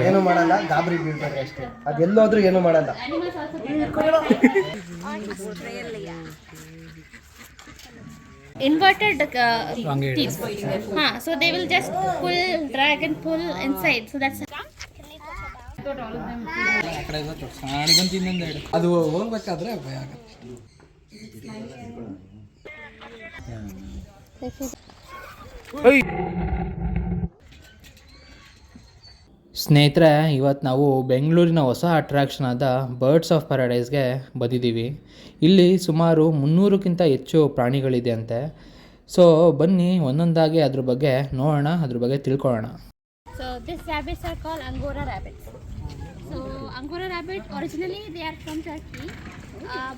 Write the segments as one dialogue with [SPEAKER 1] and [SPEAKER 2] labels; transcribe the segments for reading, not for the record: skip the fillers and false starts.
[SPEAKER 1] ಏನು ಮಾಡಲ್ಲ, ಗಾಬರಿ ಬೀಳ್ತಾರೆ ಅಷ್ಟೇ. ಅದೆಲ್ಲೋದ್ರೂ ಏನು ಮಾಡಲ್ಲ.
[SPEAKER 2] Inverted teeth. So they will just pull, drag and pull inside. So that's
[SPEAKER 3] ಅದು ಹೋಗ್ಬೇಕಾದ್ರೆ ಭಯ ಆಗುತ್ತೆ. ಸ್ನೇಹಿತರೆ, ಇವತ್ತು ನಾವು ಬೆಂಗಳೂರಿನ ಹೊಸ ಅಟ್ರಾಕ್ಷನ್ ಆದ ಬರ್ಡ್ಸ್ ಆಫ್ ಪ್ಯಾರಡೈಸ್ಗೆ ಬಂದಿದ್ದೀವಿ. ಇಲ್ಲಿ ಸುಮಾರು 300ಕ್ಕಿಂತ ಹೆಚ್ಚು ಪ್ರಾಣಿಗಳಿದೆ ಅಂತೆ. ಸೊ ಬನ್ನಿ ಒಂದೊಂದಾಗಿ ಅದ್ರ ಬಗ್ಗೆ ನೋಡೋಣ, ಅದ್ರ ಬಗ್ಗೆ ತಿಳ್ಕೊಳ್ಳೋಣ.
[SPEAKER 2] So these rabbits are called Angora rabbits. So Angora rabbit originally they are from Turkey,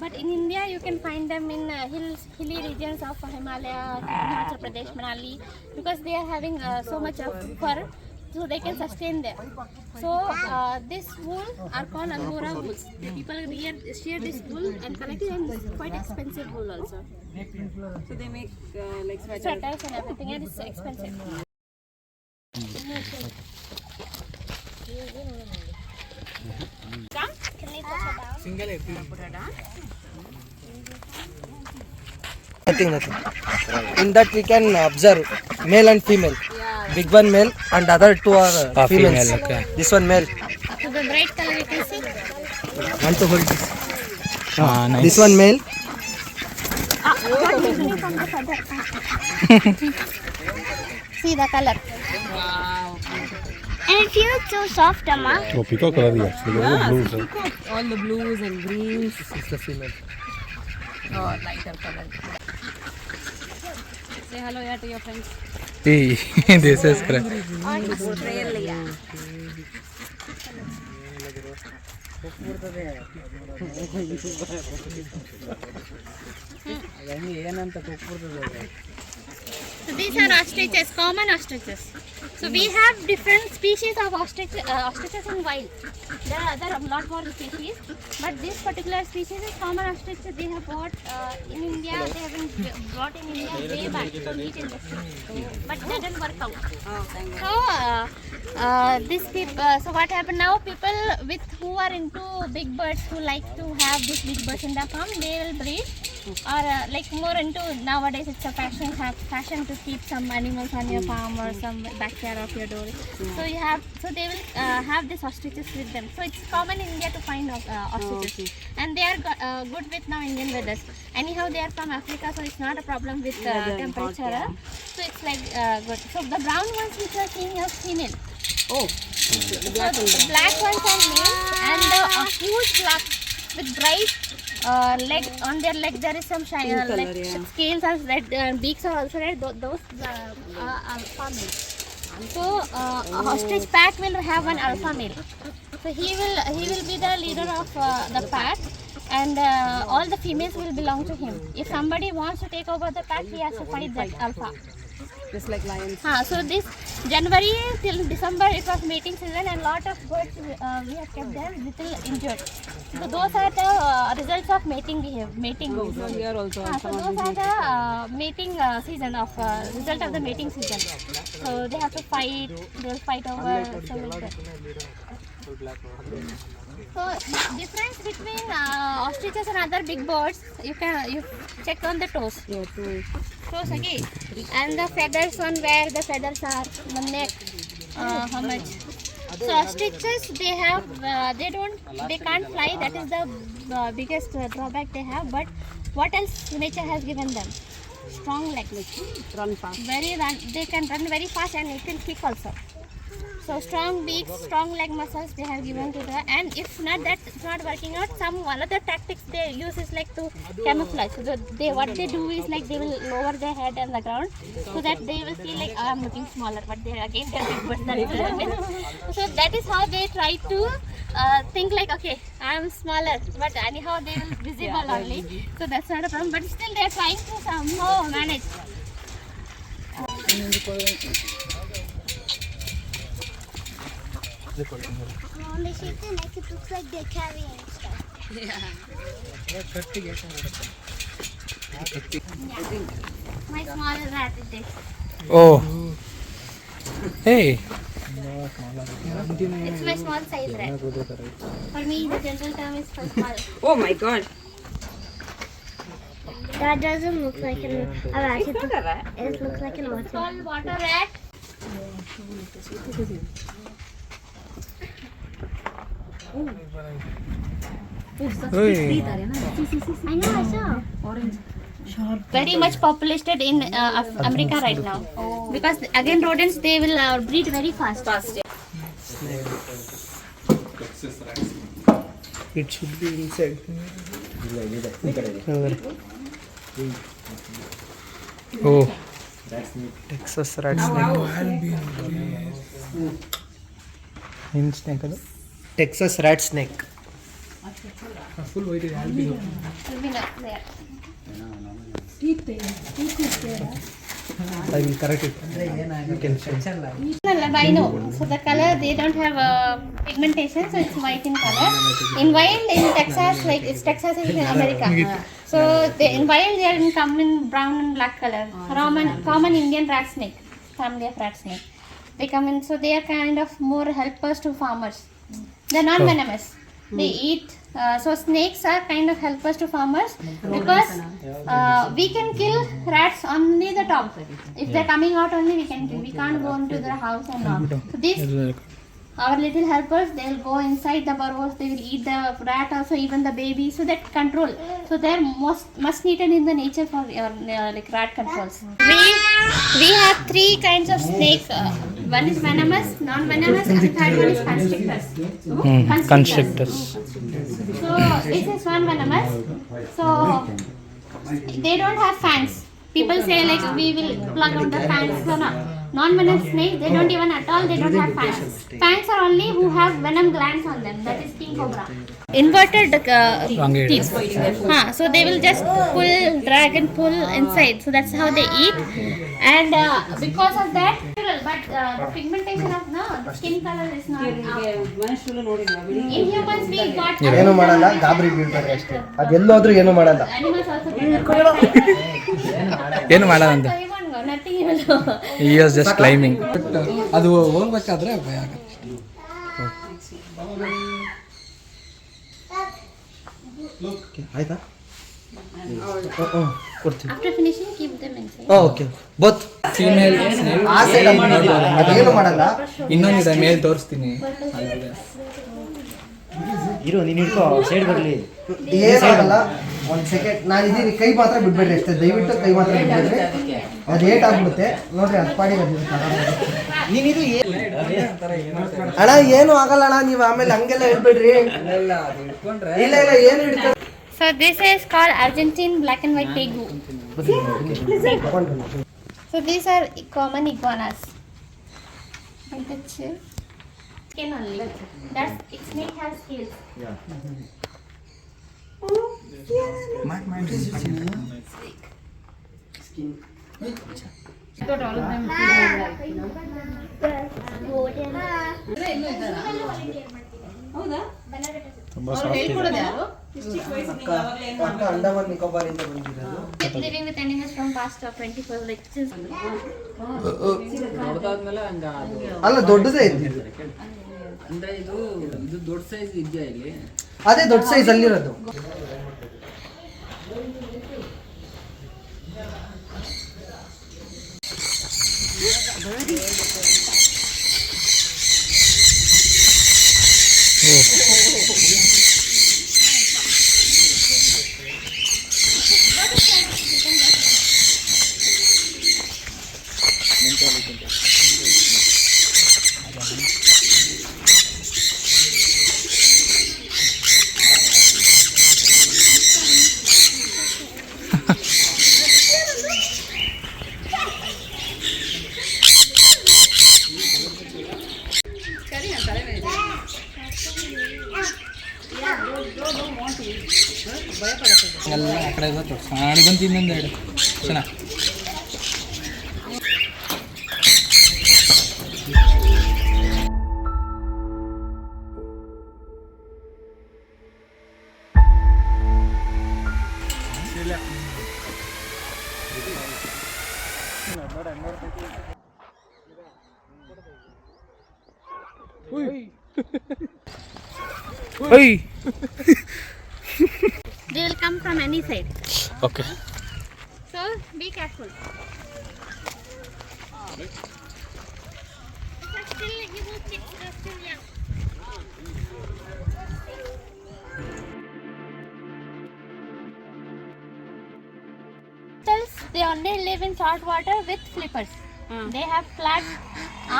[SPEAKER 2] but in India you can find them in hilly regions of Himalaya, Himachal Pradesh, Manali, because they are having so much of fur, so they can sustain there. So this wool are called Angora wools. The people here share this wool and collect it, and it's quite expensive wool also.
[SPEAKER 4] So they make like
[SPEAKER 2] Sweaters and everything, and it's expensive.
[SPEAKER 1] Nothing. In that we can observe male and female. Big one male and other two are females.
[SPEAKER 3] Okay.
[SPEAKER 1] This one male.
[SPEAKER 2] So the bright color you can see.
[SPEAKER 1] Want to hold this?
[SPEAKER 3] Nice.
[SPEAKER 1] This one male.
[SPEAKER 2] See the color. And it feels so soft, Amma.
[SPEAKER 5] Tropical color, actually. All the blues.
[SPEAKER 4] all the blues and greens.
[SPEAKER 1] This is the female.
[SPEAKER 4] Oh, lighter color. Say hello to your friends.
[SPEAKER 3] Hey, this is correct.
[SPEAKER 4] Australia.
[SPEAKER 2] So these are ostriches, common ostriches. So we have different species of ostriches in wild. There are a lot more species, but this particular species is common ostrich. They have bought in India. They have been brought in India way back from meat industry, but that didn't work out.
[SPEAKER 4] Oh, thank you.
[SPEAKER 2] So this people. So what happened now? People who are into big birds, who like to have these big birds in their farm, they will breed. Or like more into nowadays, it's a fashion to keep some animals on your farm or some backyard of your door. So you have, so they will have these ostriches with them. So it's common in India to find ostriches, and they are good with now Indian weathers. Anyhow, they are from Africa, so it's not a problem with temperature. So it's like good. So the brown ones which you are seeing are female.
[SPEAKER 4] Oh,
[SPEAKER 2] The black ones are male, and a huge black with bright leg. On their leg there is some shine, like scales are red, beaks are also red. Those are alpha male. So ostrich pack will have one alpha male. So he will be the leader of the pack, and all the females will belong to him. If somebody wants to take over the pack, he has to fight that alpha.
[SPEAKER 4] just like lions.
[SPEAKER 2] So this January till December it was mating season, and lot of birds we have kept them little injured. So those are the results of mating.
[SPEAKER 4] So here also.
[SPEAKER 2] So those are the mating season of result of the mating season. So they have to fight. They will fight over. So like that. So difference between ostriches and other big birds, you check on the toes.
[SPEAKER 4] Yeah, too.
[SPEAKER 2] Toes again, and the feathers on where the feathers are, the neck, how much. So ostriches they can't fly. That is the biggest drawback they have. But what else nature has given them? Strong legs.
[SPEAKER 4] Run fast.
[SPEAKER 2] They can run very fast, and it will kick also. So strong beaks, strong leg muscles they have given to the, and if not that it's not working out, some one of the tactics they use is like to camouflage. So what they do is like they will lower their head on the ground so that they will feel like I'm looking smaller, but they're again the big birds that will happen. So that is how they try to think like, okay, I'm smaller, but anyhow they will visible only. So that's not a problem, but still they are trying to somehow manage.
[SPEAKER 6] On the shape they make it looks like they're carrying stuff.
[SPEAKER 2] My smaller rat it is.
[SPEAKER 3] Oh. Hey,
[SPEAKER 2] It's my small size rat. For me, the general term is for small.
[SPEAKER 4] Oh my god.
[SPEAKER 6] That doesn't look like a rat.
[SPEAKER 4] It's not a rat.
[SPEAKER 6] It looks like an
[SPEAKER 2] It's
[SPEAKER 6] otter.
[SPEAKER 2] called water rat.
[SPEAKER 6] I know, I saw.
[SPEAKER 2] Very much populated in America right now. Because again rodents, they will breed very fast.
[SPEAKER 1] It should be inside. Oh, Texas rat snake.
[SPEAKER 3] ಏನು snake ಅದು?
[SPEAKER 1] Texas rat snake.
[SPEAKER 3] Full white ಇದೆ albino.
[SPEAKER 2] Will be not there.
[SPEAKER 1] I will correct it. You can check.
[SPEAKER 2] Albino. So the color, they don't have pigmentation, so it's white in color. In wild, in Texas, like it's Texas is in America. So in wild, they are come in brown and black color. Common Indian rat snake, family of rat snake. They come in, so they are kind of more helpers to farmers. They're non-venomous. They eat. So snakes are kind of helpers to farmers because we can kill rats only the top. If they're coming out only, we can kill. We can't go into the house and all. So these our little helpers, they will go inside the burrows. They will eat the rat also, even the baby. So that control. So they're must needed in the nature for like rat controls. We have 3 kinds of snake. One is venomous, non-venomous, and the third one is constrictors.
[SPEAKER 3] Constrictors.
[SPEAKER 2] So this is one venomous. So they don't have fangs. People say like we will plug out the fangs. So no. Non-venomous snake, they don't even at all, they don't have fangs. Fangs are only who have venom glands on them. That is king cobra. Inverted teeth. So they will just pull, drag and pull inside. So that's how they eat. And because of that, but the pigmentation of the skin color is not out.
[SPEAKER 4] ಮನುಷ್ಯರು ನೋಡಿಲ್ಲ ಬಿಡಿ.
[SPEAKER 2] In humans we got
[SPEAKER 1] ಏನು ಮಾಡಲ್ಲ, ಗಾಬರಿ ಬೀಳ್ತಾರೆ ಅಷ್ಟೇ. ಅದೆಲ್ಲೋದ್ರೂ ಏನು ಮಾಡಲ್ಲ.
[SPEAKER 2] animals also
[SPEAKER 3] ಏನು ಮಾಡಲ್ಲ.
[SPEAKER 2] nothing even though.
[SPEAKER 3] He was just climbing.
[SPEAKER 1] ಅದು ಹೋಗ್ಬೇಕಾದ್ರೆ ಭಯ ಆಗುತ್ತೆ. ಆಯ್ತಾ? ಕೊಡ್ತೀನಿ.
[SPEAKER 2] After finishing, keep them inside.
[SPEAKER 1] Okay both
[SPEAKER 3] female
[SPEAKER 1] ಆ ಸೈಡ್ ಅದೇನು ಮಾಡಲ್ಲ.
[SPEAKER 3] ಇನ್ನೊಂದಿದೆ ಮೇಲೆ ತೋರಿಸ್ತೀನಿ.
[SPEAKER 7] ಇರು ನೀನು ಹಿಡ್ಕೋ ಸೈಡ್ ಬರಲಿ.
[SPEAKER 1] ಏನಾಗಲ್ಲ, ಒಂದು ಸೆಕೆಂಡ್ ನಾನು ಇದೀನಿ. ಕೈ ಮಾತ್ರ ಬಿಡ್ಬೇಡ್ರಿ ಅಷ್ಟೇ, ದಯವಿಟ್ಟು ಕೈ ಮಾತ್ರ ಬಿಡ್ಬೇಡ್ರಿ. ಅದು ಏಟ್ ಆಗ್ಬಿಡುತ್ತೆ ನೋಡ್ರಿ. ಅದು ಪಾಡಿಗೆ
[SPEAKER 7] ನೀನಿದು
[SPEAKER 1] ಅಣ್ಣ ಏನು ಆಗಲ್ಲ ಅಣ್ಣ, ನೀವು ಆಮೇಲೆ ಹಂಗೆಲ್ಲ ಹೇಳ್ಬೇಡ್ರಿ. ಇಲ್ಲ ಇಲ್ಲ ಏನು ಹಿಡ್ತಾರೆ.
[SPEAKER 2] So this is called Argentine black and white tegu. So these are common iguanas. And the skin only. That's its snake has scales.
[SPEAKER 4] ಹೌದಾ?
[SPEAKER 1] ಅಕ್ಕ ಅಂಡಮಾನ್ ನಿಕೋಬಾರ್ ಇಂದ ಬಂದಿರೋದು.
[SPEAKER 2] It's living with animals from past 24 like since.
[SPEAKER 1] ಅಲ್ಲ ದೊಡ್ಡದೇ ಇದ್ದು.
[SPEAKER 8] ಅಂದ್ರೆ ಇದು ದೊಡ್ಡ size ಇದೆಯಾ ಇಲ್ಲಿ?
[SPEAKER 1] ಅದೇ ದೊಡ್ಡ ಸೈಜ್ ಅಲ್ಲಿರೋದು.
[SPEAKER 3] ಎಲ್ಲ ಆ ಕಡೆ ತೋರಿಸ್ ನಾಳೆ ಬಂತು ಇನ್ನೊಂದೆರಡು ಚೆನ್ನಾಗಿ. ಓಯ್
[SPEAKER 2] They will come from any side.
[SPEAKER 3] Okay
[SPEAKER 2] So be careful. Still, you will check the still young. Turtles, they only live in salt water with flippers. They have flat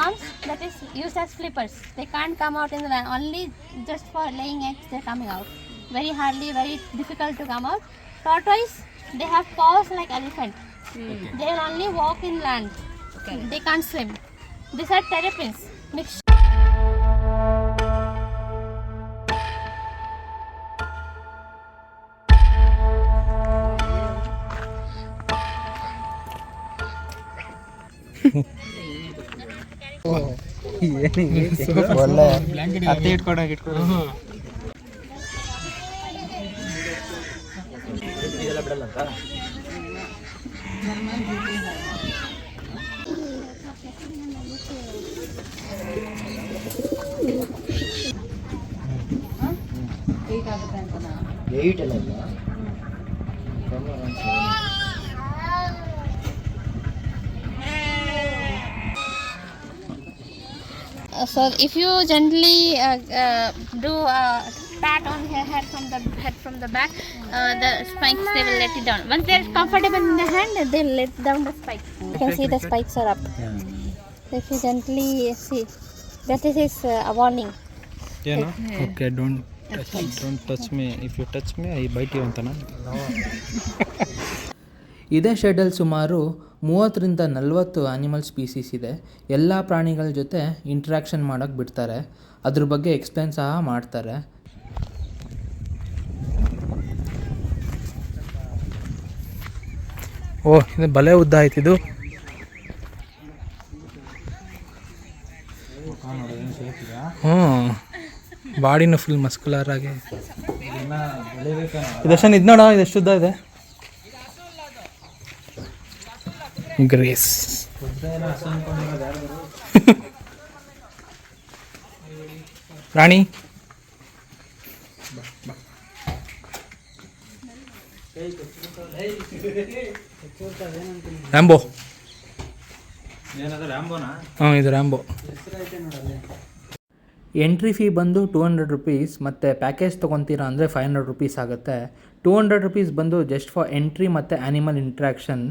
[SPEAKER 2] arms that is used as flippers. They can't come out in the land. Only just for laying eggs they're coming out. Very hardly, very difficult to come out. Tortoise, they have paws like elephant. They will only walk in land. They can't swim. These are terrapins. Mixed.
[SPEAKER 1] ಒಳ್ಳೆ ಅತ್ತೆ ಇಟ್ಕೊಂಡಾಗ ಇಟ್ಕೊಂಡು
[SPEAKER 7] weight ಎಲ್ಲ ಇಲ್ಲ.
[SPEAKER 2] So if you gently do a pat on her head from the back, the spikes they will let it down. Once they are comfortable in the hand, they will let down the spikes. You can see the spikes are up. If you gently see, that is a warning.
[SPEAKER 3] Okay don't touch me if you touch me I bite you ಅಂತನಾ. ಇದೇ ಶೆಡಲ್ಲಿ ಸುಮಾರು 30-40 animal species ಇದೆ. ಎಲ್ಲ ಪ್ರಾಣಿಗಳ ಜೊತೆ interaction ಮಾಡೋಕ್ಕೆ ಬಿಡ್ತಾರೆ. ಅದ್ರ ಬಗ್ಗೆ ಎಕ್ಸ್ಪ್ಲೇನ್ ಸಹ ಮಾಡ್ತಾರೆ. ಓ ಇದು ಬಲೆ ಉದ್ದ ಆಯ್ತಿದು. ಬಾಡಿನೂ ಫುಲ್ ಮಸ್ಕುಲರ್ ಆಗಿ ಇದಷ್ಟು ಇದು ನೋಡ ಇದೆಷ್ಟು ಉದ್ದ ಇದೆ. ಗ್ರೇಸ್ ರಾಣಿ ರ್ಯಾಂಬೋ. ಹಾಂ ಇದು ರ್ಯಾಂಬೋ. ಎಂಟ್ರಿ ಫೀ ಬಂದು 200 ರುಪೀಸ್ ಮತ್ತು ಪ್ಯಾಕೇಜ್ ತೊಗೊತೀರಾ ಅಂದರೆ 500 ರುಪೀಸ್ ಆಗುತ್ತೆ. 200 ರುಪೀಸ್ ಬಂದು ಜಸ್ಟ್ ಫಾರ್ ಎಂಟ್ರಿ ಮತ್ತು ಆ್ಯನಿಮಲ್ ಇಂಟ್ರ್ಯಾಕ್ಷನ್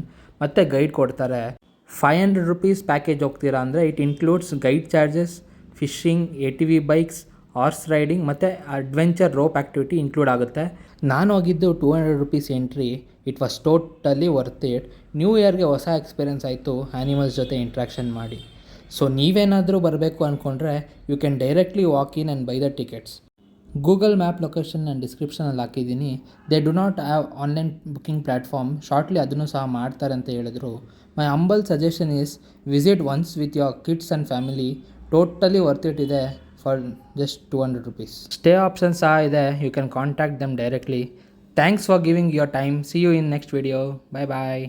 [SPEAKER 3] ಮತ್ತು ಗೈಡ್ ಕೊಡ್ತಾರೆ. 500 ರುಪೀಸ್ ಪ್ಯಾಕೇಜ್ ಹೋಗ್ತೀರಾ ಅಂದರೆ it includes guide charges, fishing, ATV bikes, horse riding ಮತ್ತು ಅಡ್ವೆಂಚರ್ ರೋಪ್ ಆ್ಯಕ್ಟಿವಿಟಿ ಇನ್ಕ್ಲೂಡ್ ಆಗುತ್ತೆ. ನಾನು ಹೋಗಿದ್ದು 200 rupees entry. It was totally worth it. New ಇಯರ್ಗೆ ಹೊಸ ಎಕ್ಸ್ಪೀರಿಯೆನ್ಸ್ ಆಯಿತು ಆ್ಯನಿಮಲ್ಸ್ ಜೊತೆ ಇಂಟ್ರ್ಯಾಕ್ಷನ್ ಮಾಡಿ. ಸೊ ನೀವೇನಾದರೂ ಬರಬೇಕು ಅಂದ್ಕೊಂಡ್ರೆ you can directly walk in and buy the tickets. Google map location ನಾನು ಡಿಸ್ಕ್ರಿಪ್ಷನಲ್ಲಿ ಹಾಕಿದ್ದೀನಿ. They do not have online booking platform. Shortly ಅದನ್ನು ಸಹ ಮಾಡ್ತಾರೆ ಅಂತ ಹೇಳಿದ್ರು. My humble suggestion is visit once with your kids and family. Totally worth it ಇದೆ for just 200 rupees. Stay option ಸಹ ಇದೆ. You can contact them directly. Thanks for giving your time. See you in next video. Bye bye.